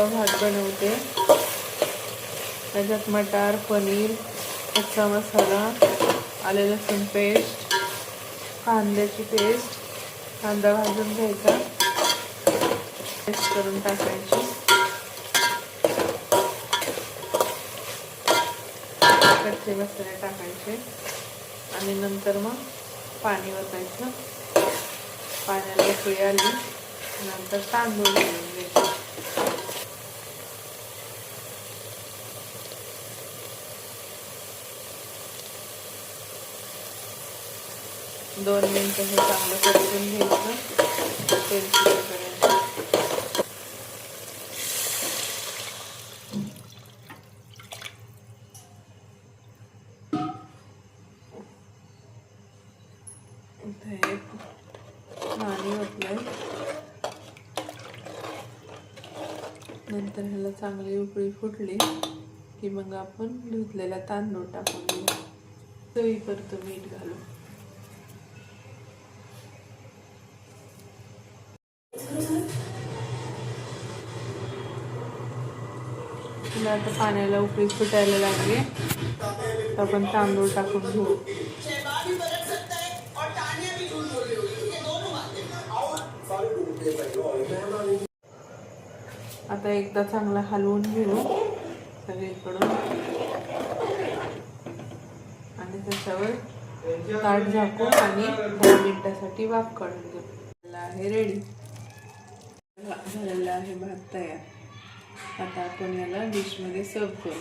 भात बनवते। त्याच्यात मटार, पनीर, कच्चा मसाला, आले लसूण पेस्ट, कांद्याची पेस्ट, कांदा भाजून घ्यायचा, पेस्ट करून टाकायची, कच्चे मसाले टाकायचे आणि नंतर मग पाणी ओतायचं। पाण्याला उकळी आली नंतर तांदूळ घालून घ्यायचे। 2 मिनिटं हे चांगलं परतून घ्यायचं तेल सुटेपर्यंत। इथे पाणी ओतलंय, नंतर ह्याला चांगली उकळी फुटली की मग आपण धुतलेला तांदूळ टाकून घेऊ। चवीपुरतं मीठ घालू। तुला आता पाण्याला उकळी फुटायला लागली, आपण तांदूळ टाकून घेऊ। आता एकदा चांगला हलवून घेऊ सगळीकडून आणि त्याच्यावर ताट झाकू आणि 10 मिनिटासाठी वाफ काढून घेऊ। आहे रेडी, झालेला आहे भात तयार। आता आपण याला डिश मध्ये सर्व करू।